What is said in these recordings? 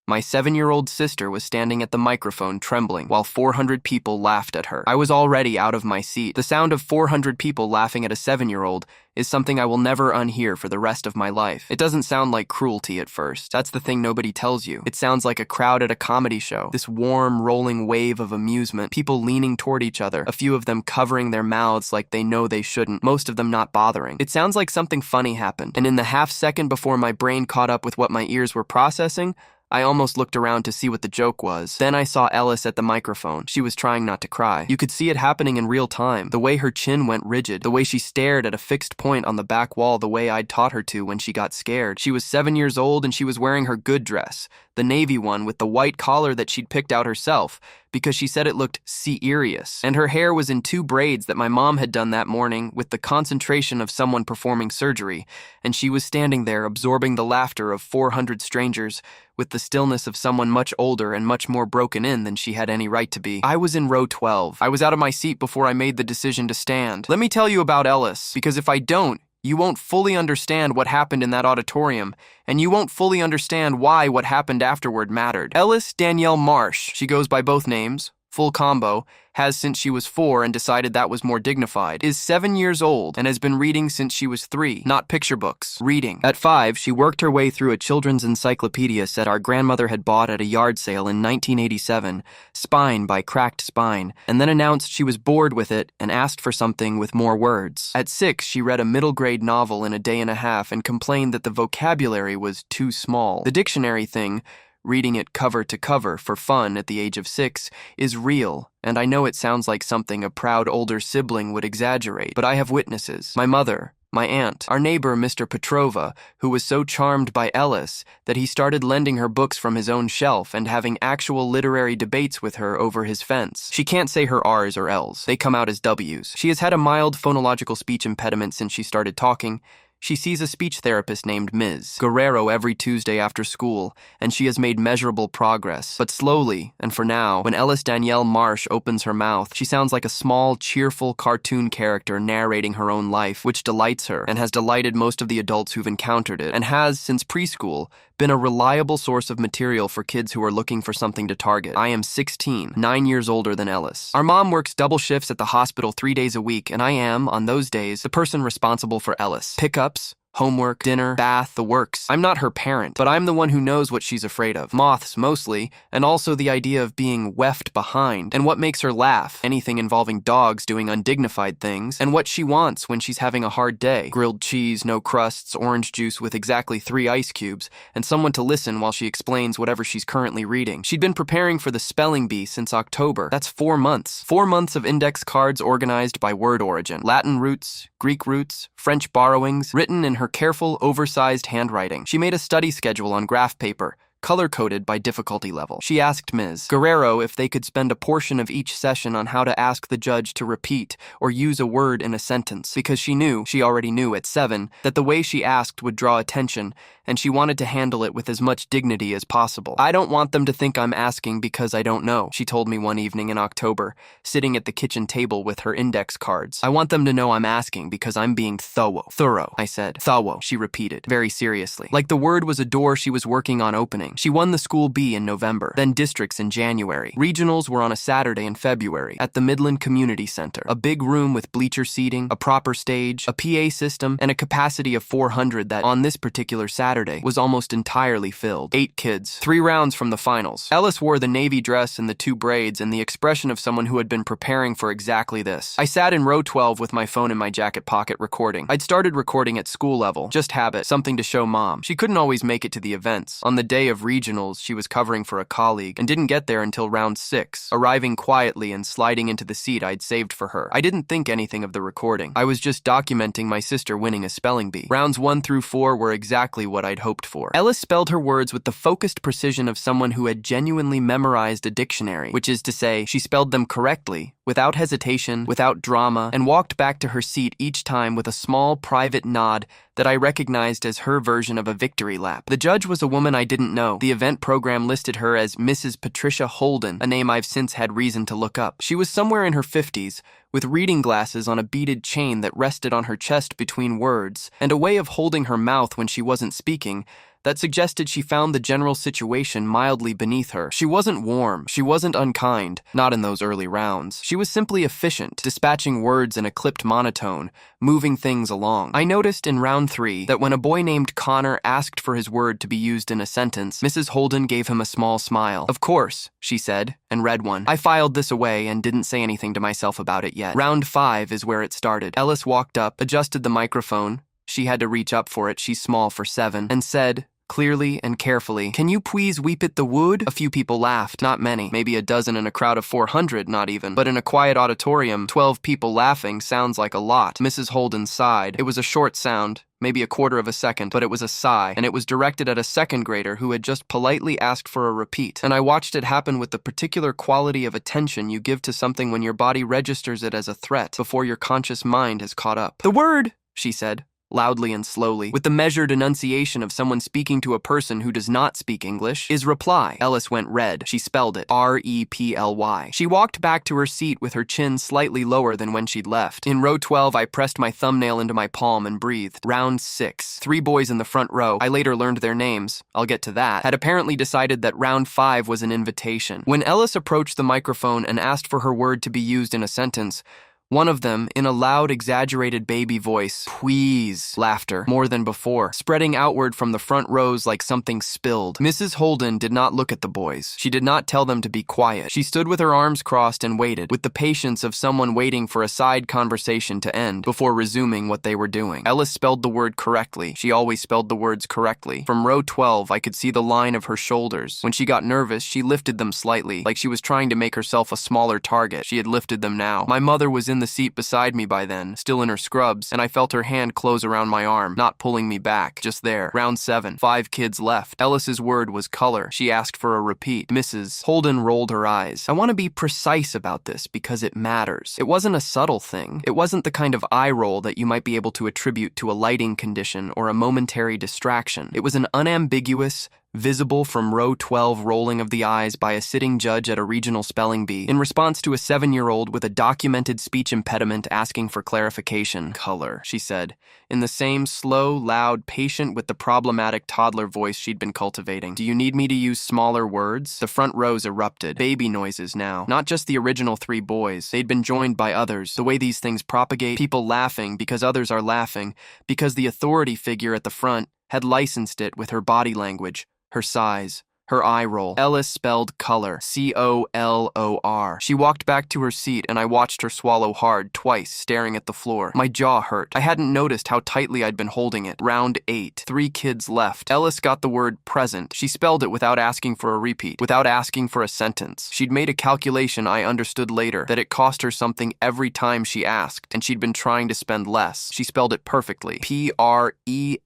My 7-year-old sister was standing at the microphone trembling while 400 people laughed at her. I was already out of my seat. The sound of 400 people laughing at a 7-year-old is something I will never unhear for the rest of my life. It doesn't sound like cruelty at first. That's the thing nobody tells you. It sounds like a crowd at a comedy show. This warm, rolling wave of amusement, people leaning toward each other, a few of them covering their mouths like they know they shouldn't, most of them not bothering. It sounds like something funny happened, and in the half second before my brain caught up with what my ears were processing, I almost looked around to see what the joke was. Then I saw Ellis at the microphone. She was trying not to cry. You could see it happening in real time. The way her chin went rigid, the way she stared at a fixed point on the back wall the way I'd taught her to when she got scared. She was 7 years old and she was wearing her good dress, the navy one with the white collar that she'd picked out herself, because she said it looked serious. And her hair was in 2 braids that my mom had done that morning with the concentration of someone performing surgery, and she was standing there absorbing the laughter of 400 strangers with the stillness of someone much older and much more broken in than she had any right to be. I was in row 12. I was out of my seat before I made the decision to stand. Let me tell you about Ellis, because if I don't, you won't fully understand what happened in that auditorium, and you won't fully understand why what happened afterward mattered. Ellis Danielle Marsh, she goes by both names, full combo, has since she was 4 and decided that was more dignified, is 7 years old and has been reading since she was 3, not picture books, reading. At 5, she worked her way through a children's encyclopedia set our grandmother had bought at a yard sale in 1987, Spine by Cracked Spine, and then announced she was bored with it and asked for something with more words. At 6, she read a middle grade novel in a day and a half and complained that the vocabulary was too small. The dictionary thing, reading it cover to cover for fun at the age of 6, is real, and I know it sounds like something a proud older sibling would exaggerate, but I have witnesses. My mother, my aunt, our neighbor Mr. Petrova, who was so charmed by Ellis that he started lending her books from his own shelf and having actual literary debates with her over his fence. She can't say her R's or L's. They come out as W's. She has had a mild phonological speech impediment since she started talking. She sees a speech therapist named Ms. Guerrero every Tuesday after school, and she has made measurable progress. But slowly, and for now, when Ellis Danielle Marsh opens her mouth, she sounds like a small, cheerful cartoon character narrating her own life, which delights her, and has delighted most of the adults who've encountered it, and has, since preschool, been a reliable source of material for kids who are looking for something to target. I am 16, 9 years older than Ellis. Our mom works double shifts at the hospital 3 days a week, and I am, on those days, the person responsible for Ellis. Pickups, homework, dinner, bath, the works. I'm not her parent, but I'm the one who knows what she's afraid of. Moths, mostly, and also the idea of being left behind, and what makes her laugh, anything involving dogs doing undignified things, and what she wants when she's having a hard day. Grilled cheese, no crusts, orange juice with exactly 3 ice cubes, and someone to listen while she explains whatever she's currently reading. She'd been preparing for the spelling bee since October. That's 4 months. 4 months of index cards organized by word origin. Latin roots, Greek roots, French borrowings, written in her careful, oversized handwriting. She made a study schedule on graph paper, color-coded by difficulty level. She asked Ms. Guerrero if they could spend a portion of each session on how to ask the judge to repeat or use a word in a sentence, because she already knew at 7, that the way she asked would draw attention, and she wanted to handle it with as much dignity as possible. I don't want them to think I'm asking because I don't know, she told me one evening in October, sitting at the kitchen table with her index cards. I want them to know I'm asking because I'm being thorough, I said. Thorough, she repeated, very seriously, like the word was a door she was working on opening. She won the school B in November, then districts in January. Regionals were on a Saturday in February at the Midland Community Center, a big room with bleacher seating, a proper stage, a PA system, and a capacity of 400 that, on this particular Saturday, was almost entirely filled. 8 kids, 3 rounds from the finals. Ellis wore the navy dress and the 2 braids and the expression of someone who had been preparing for exactly this. I sat in row 12 with my phone in my jacket pocket recording. I'd started recording at school level, just habit, something to show mom. She couldn't always make it to the events. On the day of regionals, she was covering for a colleague and didn't get there until round 6, arriving quietly and sliding into the seat I'd saved for her. I didn't think anything of the recording. I was just documenting my sister winning a spelling bee. Rounds 1 through 4 were exactly what I'd hoped for. Ellis spelled her words with the focused precision of someone who had genuinely memorized a dictionary, which is to say, she spelled them correctly, without hesitation, without drama, and walked back to her seat each time with a small, private nod that I recognized as her version of a victory lap. The judge was a woman I didn't know. The event program listed her as Mrs. Patricia Holden, a name I've since had reason to look up. She was somewhere in her 50s, with reading glasses on a beaded chain that rested on her chest between words, and a way of holding her mouth when she wasn't speaking that suggested she found the general situation mildly beneath her. She wasn't warm, she wasn't unkind, not in those early rounds. She was simply efficient, dispatching words in a clipped monotone, moving things along. I noticed in round 3 that when a boy named Connor asked for his word to be used in a sentence, Mrs. Holden gave him a small smile. "Of course," she said, and read one. I filed this away and didn't say anything to myself about it yet. Round 5 is where it started. Ellis walked up, adjusted the microphone. She had to reach up for it, she's small for 7, and said, clearly and carefully, "Can you please weep at the wood?" A few people laughed, not many, maybe a dozen in a crowd of 400, not even. But in a quiet auditorium, 12 people laughing sounds like a lot. Mrs. Holden sighed. It was a short sound, maybe a quarter of a second, but it was a sigh, and it was directed at a second grader who had just politely asked for a repeat. And I watched it happen with the particular quality of attention you give to something when your body registers it as a threat before your conscious mind has caught up. "The word," she said, loudly and slowly, with the measured enunciation of someone speaking to a person who does not speak English, "is reply." Ellis went red. She spelled it, R-E-P-L-Y. She walked back to her seat with her chin slightly lower than when she'd left. In row 12, I pressed my thumbnail into my palm and breathed. Round 6. 3 boys in the front row, I later learned their names, I'll get to that, had apparently decided that round 5 was an invitation. When Ellis approached the microphone and asked for her word to be used in a sentence, one of them, in a loud, exaggerated baby voice, "Please," laughter, more than before, spreading outward from the front rows like something spilled. Mrs. Holden did not look at the boys. She did not tell them to be quiet. She stood with her arms crossed and waited, with the patience of someone waiting for a side conversation to end, before resuming what they were doing. Ellis spelled the word correctly. She always spelled the words correctly. From row 12, I could see the line of her shoulders. When she got nervous, she lifted them slightly, like she was trying to make herself a smaller target. She had lifted them now. My mother was in the seat beside me by then, still in her scrubs, and I felt her hand close around my arm, not pulling me back, just there. Round 7. 5 kids left. Ellis's word was color. She asked for a repeat. Mrs. Holden rolled her eyes. I want to be precise about this because it matters. It wasn't a subtle thing. It wasn't the kind of eye roll that you might be able to attribute to a lighting condition or a momentary distraction. It was an unambiguous, visible from row 12 rolling of the eyes by a sitting judge at a regional spelling bee in response to a 7-year-old with a documented speech impediment asking for clarification. "Color," she said, in the same slow, loud, patient with the problematic toddler voice she'd been cultivating. "Do you need me to use smaller words?" The front rows erupted. Baby noises now. Not just the original 3 boys. They'd been joined by others. The way these things propagate, people laughing because others are laughing, because the authority figure at the front had licensed it with her body language, her size, her eye roll. Ellis spelled color, C-O-L-O-R. She walked back to her seat and I watched her swallow hard, twice, staring at the floor. My jaw hurt. I hadn't noticed how tightly I'd been holding it. Round 8. 3 kids left. Ellis got the word present. She spelled it without asking for a repeat, without asking for a sentence. She'd made a calculation I understood later, that it cost her something every time she asked, and she'd been trying to spend less. She spelled it perfectly, P-R-E-S-E-N-T,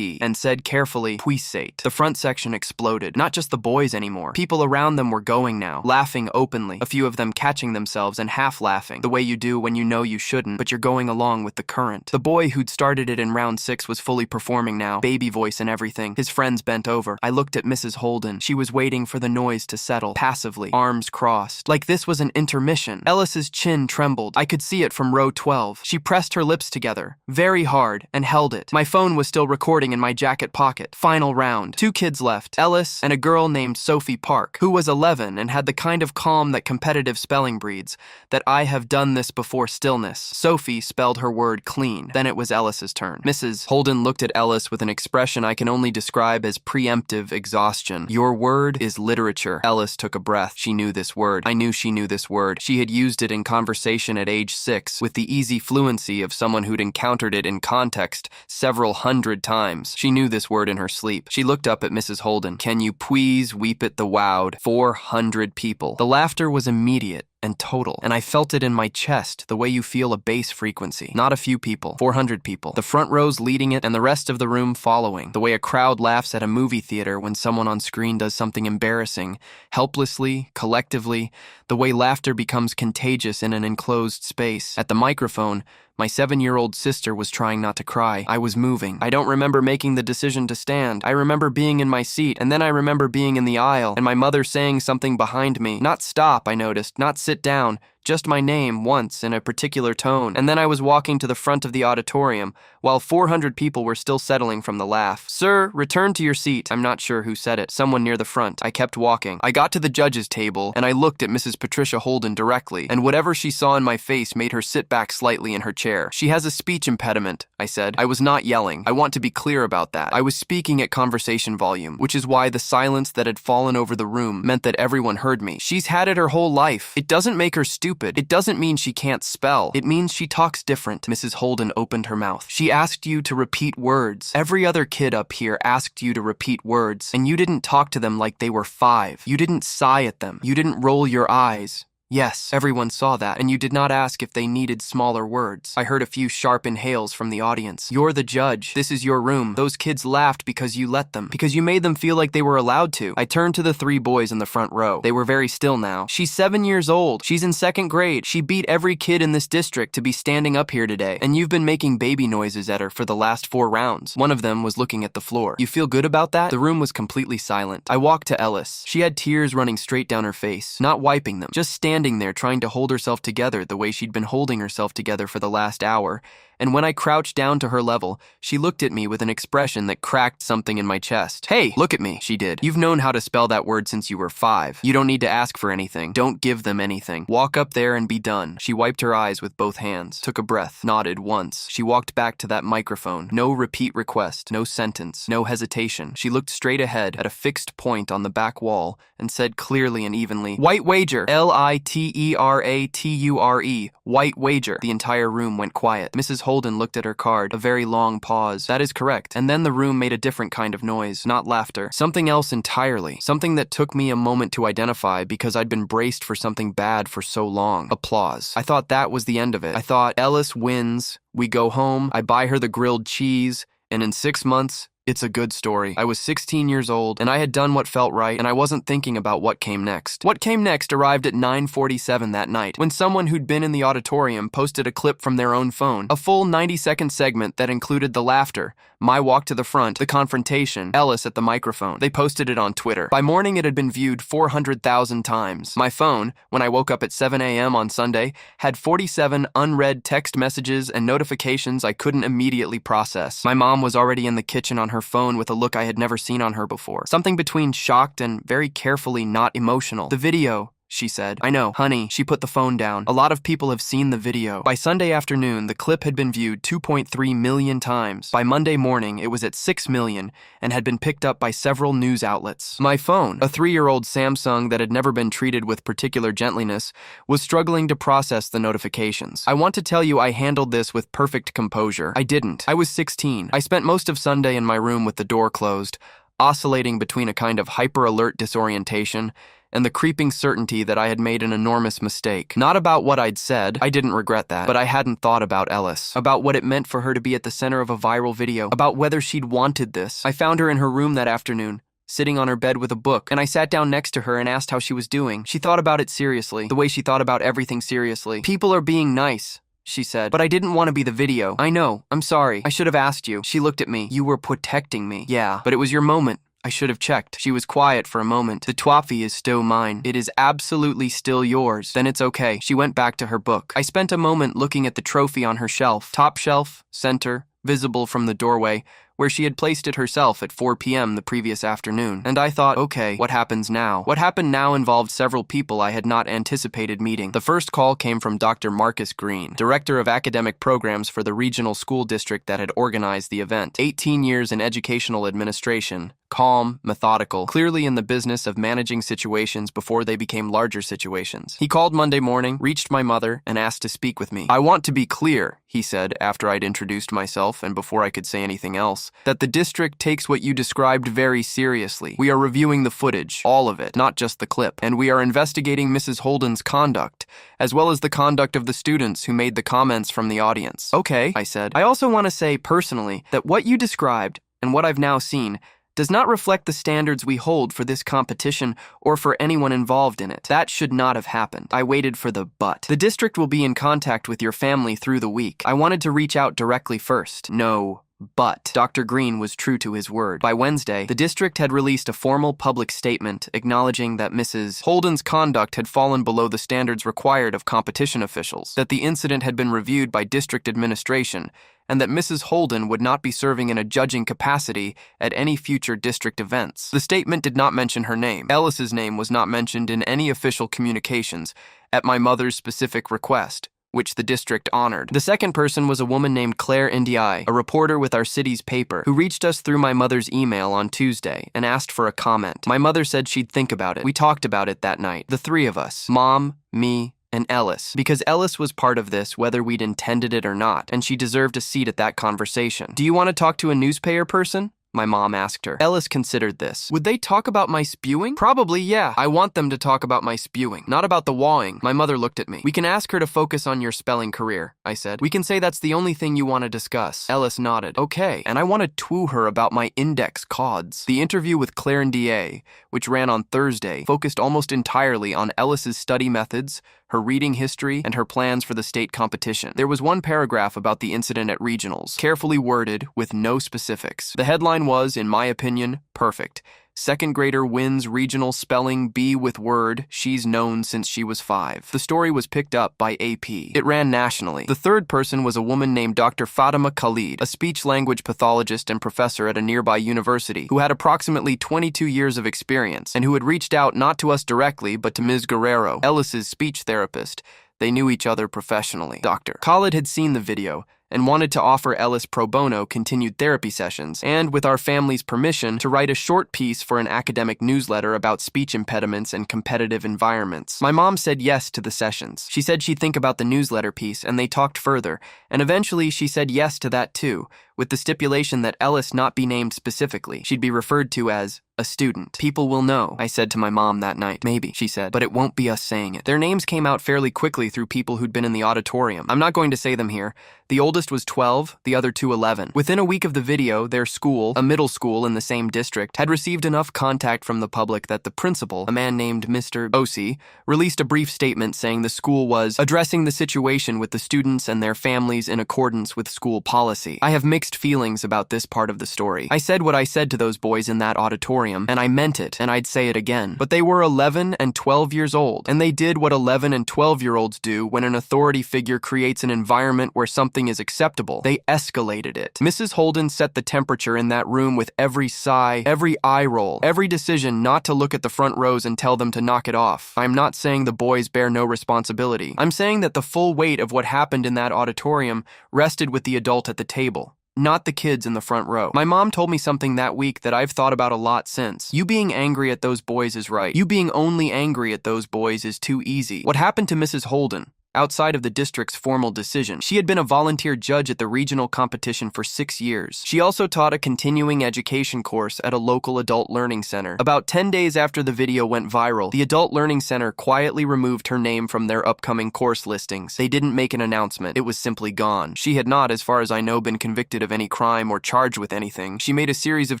and said carefully, "Puissate." The front section exploded. Not just the boys anymore. People around them were going now, laughing openly, a few of them catching themselves and half laughing, the way you do when you know you shouldn't, but you're going along with the current. The boy who'd started it in round 6 was fully performing now, baby voice and everything. His friends bent over. I looked at Mrs. Holden. She was waiting for the noise to settle, passively, arms crossed, like this was an intermission. Ellis's chin trembled. I could see it from row 12. She pressed her lips together, very hard, and held it. My phone was still recording in my jacket pocket. Final round. 2 kids left, Ellis and a girl named Sophie Park, who was 11 and had the kind of calm that competitive spelling breeds, that "I have done this before" stillness. Sophie spelled her word clean. Then it was Ellis's turn. Mrs. Holden looked at Ellis with an expression I can only describe as preemptive exhaustion. "Your word is literature." Ellis took a breath. She knew this word. I knew she knew this word. She had used it in conversation at age 6 with the easy fluency of someone who'd encountered it in context several hundred times. She knew this word in her sleep. She looked up at Mrs. Holden. "Can you please weep at the wowed?" 400 people. The laughter was immediate and total, and I felt it in my chest, the way you feel a bass frequency. Not a few people, 400 people. The front rows leading it and the rest of the room following. The way a crowd laughs at a movie theater when someone on screen does something embarrassing, helplessly, collectively, the way laughter becomes contagious in an enclosed space. At the microphone, my 7-year-old sister was trying not to cry. I was moving. I don't remember making the decision to stand. I remember being in my seat, and then I remember being in the aisle, and my mother saying something behind me. Not stop, I noticed, not sit down, just my name once in a particular tone, and then I was walking to the front of the auditorium while 400 people were still settling from the laugh. "Sir, return to your seat." I'm not sure who said it. Someone near the front. I kept walking. I got to the judge's table, and I looked at Mrs. Patricia Holden directly, and whatever she saw in my face made her sit back slightly in her chair. "She has a speech impediment," I said. I was not yelling. I want to be clear about that. I was speaking at conversation volume, which is why the silence that had fallen over the room meant that everyone heard me. "She's had it her whole life. It doesn't make her stupid. It doesn't mean she can't spell. It means she talks different." Mrs. Holden opened her mouth. "She asked you to repeat words. Every other kid up here asked you to repeat words, and you didn't talk to them like they were 5. You didn't sigh at them. You didn't roll your eyes. Yes, everyone saw that, and you did not ask if they needed smaller words." I heard a few sharp inhales from the audience. "You're the judge. This is your room. Those kids laughed because you let them, because you made them feel like they were allowed to." I turned to the 3 boys in the front row. They were very still now. "She's 7 years old. She's in 2nd grade. She beat every kid in this district to be standing up here today, and you've been making baby noises at her for the last 4 rounds. One of them was looking at the floor. "You feel good about that?" The room was completely silent. I walked to Ellis. She had tears running straight down her face, not wiping them, just standing there trying to hold herself together the way she'd been holding herself together for the last hour. And when I crouched down to her level, she looked at me with an expression that cracked something in my chest. "Hey, look at me," she did. "You've known how to spell that word since you were 5. You don't need to ask for anything. Don't give them anything. Walk up there and be done." She wiped her eyes with both hands, took a breath, nodded once. She walked back to that microphone. No repeat request, no sentence, no hesitation. She looked straight ahead at a fixed point on the back wall and said clearly and evenly, "White wager. Literature. White wager." The entire room went quiet. Mrs. Holden looked at her card, a very long pause. "That is correct." And then the room made a different kind of noise, not laughter. Something else entirely. Something that took me a moment to identify because I'd been braced for something bad for so long. Applause. I thought that was the end of it. I thought, Ellis wins, we go home, I buy her the grilled cheese, and in 6 months, it's a good story. I was 16 years old, and I had done what felt right, and I wasn't thinking about what came next. What came next arrived at 9:47 that night, when someone who'd been in the auditorium posted a clip from their own phone, a full 90-second segment that included the laughter, my walk to the front, the confrontation, Ellis at the microphone. They posted it on Twitter. By morning, it had been viewed 400,000 times. My phone, when I woke up at 7 a.m. on Sunday, had 47 unread text messages and notifications I couldn't immediately process. My mom was already in the kitchen on her phone with a look I had never seen on her before. Something between shocked and very carefully not emotional. "The video," she said. "I know, honey." She put the phone down. "A lot of people have seen the video." By Sunday afternoon, the clip had been viewed 2.3 million times. By Monday morning, it was at 6 million and had been picked up by several news outlets. My phone, a 3-year-old Samsung that had never been treated with particular gentleness, was struggling to process the notifications. I want to tell you I handled this with perfect composure. I didn't. I was 16. I spent most of Sunday in my room with the door closed, oscillating between a kind of hyper-alert disorientation and the creeping certainty that I had made an enormous mistake. Not about what I'd said, I didn't regret that, but I hadn't thought about Ellis, about what it meant for her to be at the center of a viral video, about whether she'd wanted this. I found her in her room that afternoon, sitting on her bed with a book, and I sat down next to her and asked how she was doing. She thought about it seriously, the way she thought about everything seriously. "People are being nice," she said, "but I didn't want to be the video." "I know, I'm sorry. I should have asked you." She looked at me. "You were protecting me." "Yeah, but it was your moment. I should have checked." She was quiet for a moment. "The toffee is still mine. It is absolutely still yours." "Then it's okay." She went back to her book. I spent a moment looking at the trophy on her shelf. Top shelf, center, visible from the doorway, where she had placed it herself at 4 p.m. the previous afternoon. And I thought, okay, what happens now? What happened now involved several people I had not anticipated meeting. The first call came from Dr. Marcus Green, Director of Academic Programs for the regional school district that had organized the event. 18 years in educational administration, calm, methodical, clearly in the business of managing situations before they became larger situations. He called Monday morning, reached my mother, and asked to speak with me. "I want to be clear," he said after I'd introduced myself and before I could say anything else, "that the district takes what you described very seriously. We are reviewing the footage, all of it, not just the clip, and we are investigating Mrs. Holden's conduct, as well as the conduct of the students who made the comments from the audience." "Okay," I said. "I also want to say personally that what you described, and what I've now seen, does not reflect the standards we hold for this competition or for anyone involved in it. That should not have happened." I waited for the but. "The district will be in contact with your family through the week. I wanted to reach out directly first." "No," But Dr. Green was true to his word. By Wednesday, the district had released a formal public statement acknowledging that Mrs. Holden's conduct had fallen below the standards required of competition officials, that the incident had been reviewed by district administration, and that Mrs. Holden would not be serving in a judging capacity at any future district events. The statement did not mention her name. Ellis's name was not mentioned in any official communications, at my mother's specific request, which the district honored. The second person was a woman named Claire Ndiaye, a reporter with our city's paper, who reached us through my mother's email on Tuesday and asked for a comment. My mother said she'd think about it. We talked about it that night, the three of us, Mom, me, and Ellis, because Ellis was part of this whether we'd intended it or not, and she deserved a seat at that conversation. Do you want to talk to a newspaper person? My mom asked her. Ellis considered this. Would they talk about my spewing? Probably, yeah. I want them to talk about my spewing, not about the wawing. My mother looked at me. We can ask her to focus on your spelling career, I said. We can say that's the only thing you want to discuss. Ellis nodded. Okay, and I want to twoo her about my index cods. The interview with Claire Ndiaye, which ran on Thursday, focused almost entirely on Ellis's study methods, her reading history, and her plans for the state competition. There was one paragraph about the incident at regionals, carefully worded with no specifics. The headline was, in my opinion, perfect. Second grader wins regional spelling bee with word she's known since she was 5. The story was picked up by AP. It ran nationally. The third person was a woman named Dr. Fatima Khalid, a speech-language pathologist and professor at a nearby university, who had approximately 22 years of experience, and who had reached out not to us directly, but to Ms. Guerrero, Ellis's speech therapist. They knew each other professionally. Dr. Khalid had seen the video and wanted to offer Ellis pro bono continued therapy sessions, and, with our family's permission, to write a short piece for an academic newsletter about speech impediments and competitive environments. My mom said yes to the sessions. She said she'd think about the newsletter piece, and they talked further, and eventually she said yes to that too, with the stipulation that Ellis not be named specifically. She'd be referred to as a student. People will know, I said to my mom that night. Maybe, she said, but it won't be us saying it. Their names came out fairly quickly through people who'd been in the auditorium. I'm not going to say them here. The oldest was 12, the other two 11. Within a week of the video, their school, a middle school in the same district, had received enough contact from the public that the principal, a man named Mr. Osi, released a brief statement saying the school was addressing the situation with the students and their families in accordance with school policy. I have mixed feelings about this part of the story. I said what I said to those boys in that auditorium, and I meant it, and I'd say it again. But they were 11 and 12 years old, and they did what 11 and 12-year-olds do when an authority figure creates an environment where something is acceptable. They escalated it. Mrs. Holden set the temperature in that room with every sigh, every eye roll, every decision not to look at the front rows and tell them to knock it off. I'm not saying the boys bear no responsibility. I'm saying that the full weight of what happened in that auditorium rested with the adult at the table, not the kids in the front row. My mom told me something that week that I've thought about a lot since. You being angry at those boys is right. You being only angry at those boys is too easy. What happened to Mrs. Holden? Outside of the district's formal decision, she had been a volunteer judge at the regional competition for 6 years. She also taught a continuing education course at a local adult learning center. About 10 days after the video went viral, the adult learning center quietly removed her name from their upcoming course listings. They didn't make an announcement. It was simply gone. She had not, as far as I know, been convicted of any crime or charged with anything. She made a series of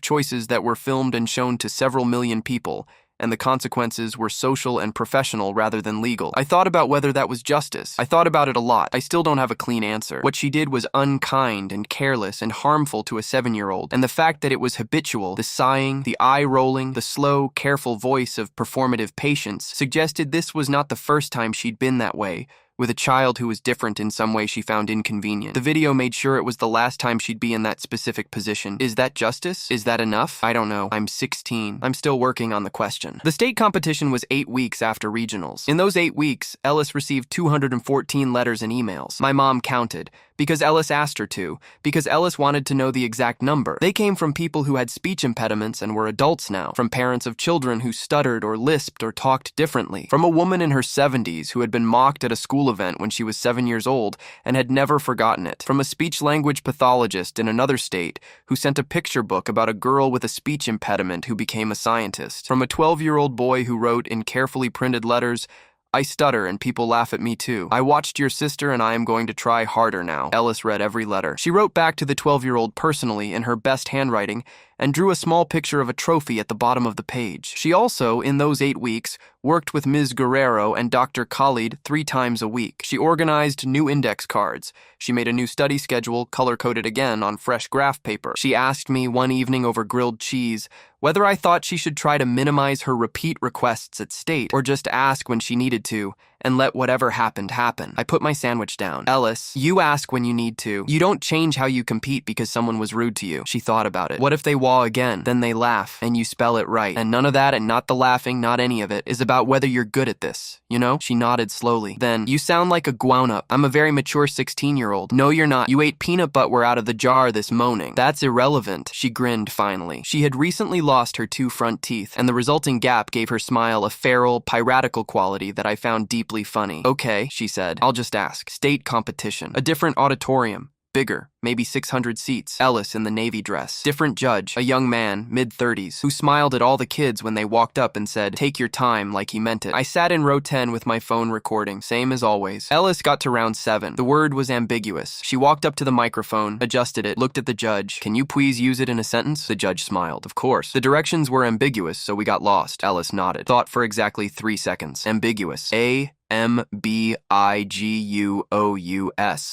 choices that were filmed and shown to several million people, and the consequences were social and professional rather than legal. I thought about whether that was justice. I thought about it a lot. I still don't have a clean answer. What she did was unkind and careless and harmful to a 7-year-old, and the fact that it was habitual, the sighing, the eye-rolling, the slow, careful voice of performative patience, suggested this was not the first time she'd been that way, with a child who was different in some way she found inconvenient. The video made sure it was the last time she'd be in that specific position. Is that justice? Is that enough? I don't know. I'm 16. I'm still working on the question. The state competition was 8 weeks after regionals. In those 8 weeks, Ellis received 214 letters and emails. My mom counted, because Ellis asked her to, because Ellis wanted to know the exact number. They came from people who had speech impediments and were adults now, from parents of children who stuttered or lisped or talked differently, from a woman in her 70s who had been mocked at a school event when she was 7 years old and had never forgotten it, from a speech-language pathologist in another state who sent a picture book about a girl with a speech impediment who became a scientist, from a 12-year-old boy who wrote in carefully printed letters, "I stutter and people laugh at me too. I watched your sister and I am going to try harder now." Ellis read every letter. She wrote back to the 12-year-old personally in her best handwriting and drew a small picture of a trophy at the bottom of the page. She also, in those 8 weeks, worked with Ms. Guerrero and Dr. Khalid 3 times a week. She organized new index cards. She made a new study schedule, color-coded again on fresh graph paper. She asked me one evening over grilled cheese whether I thought she should try to minimize her repeat requests at state or just ask when she needed to and let whatever happened happen. I put my sandwich down. Ellis, you ask when you need to. You don't change how you compete because someone was rude to you. She thought about it. What if they wah again? Then they laugh, and you spell it right. And none of that and not the laughing, not any of it, is about whether you're good at this, you know? She nodded slowly. Then, you sound like a grown-up. I'm a very mature 16-year-old. No, you're not. You ate peanut butter out of the jar this morning. That's irrelevant. She grinned finally. She had recently lost her 2 front teeth, and the resulting gap gave her smile a feral, piratical quality that I found deeply funny. Okay, she said. I'll just ask. State competition. A different auditorium. Bigger. Maybe 600 seats. Ellis in the navy dress. Different judge, a young man, mid-30s, who smiled at all the kids when they walked up and said, "Take your time," like he meant it. I sat in row 10 with my phone recording, same as always. Ellis got to round 7. The word was ambiguous. She walked up to the microphone, adjusted it, looked at the judge. "Can you please use it in a sentence?" The judge smiled. "Of course." The directions were ambiguous, so we got lost. Ellis nodded. Thought for exactly 3 seconds. Ambiguous. ambiguous.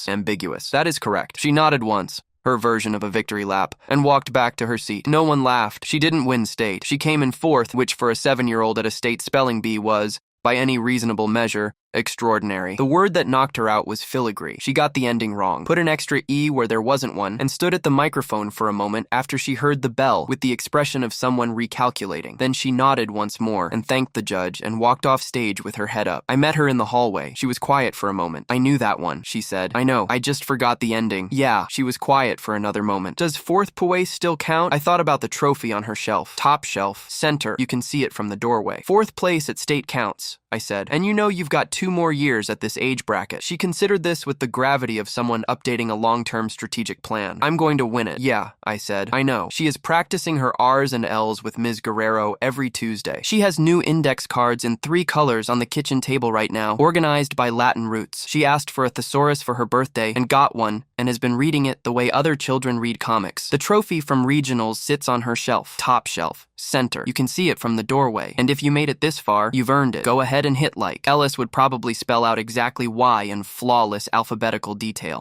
Ambiguous. That is correct. She nodded once, her version of a victory lap, and walked back to her seat. No one laughed. She didn't win state. She came in 4th, which for a 7-year-old at a state spelling bee was, by any reasonable measure, extraordinary. The word that knocked her out was filigree. She got the ending wrong, put an extra E where there wasn't one, and stood at the microphone for a moment after she heard the bell with the expression of someone recalculating. Then she nodded once more and thanked the judge and walked off stage with her head up. I met her in the hallway. She was quiet for a moment. "I knew that one," she said. "I know. I just forgot the ending." Yeah, she was quiet for another moment. "Does 4th place still count?" I thought about the trophy on her shelf. Top shelf, center. You can see it from the doorway. 4th place at state counts, I said. "And you know you've got 2 more years at this age bracket." She considered this with the gravity of someone updating a long-term strategic plan. "I'm going to win it." "Yeah," I said. "I know." She is practicing her R's and L's with Ms. Guerrero every Tuesday. She has new index cards in 3 colors on the kitchen table right now, organized by Latin roots. She asked for a thesaurus for her birthday and got one, and has been reading it the way other children read comics. The trophy from regionals sits on her shelf. Top shelf. Center. You can see it from the doorway. And if you made it this far, you've earned it. Go ahead and hit like. Ellis would probably spell out exactly why in flawless alphabetical detail.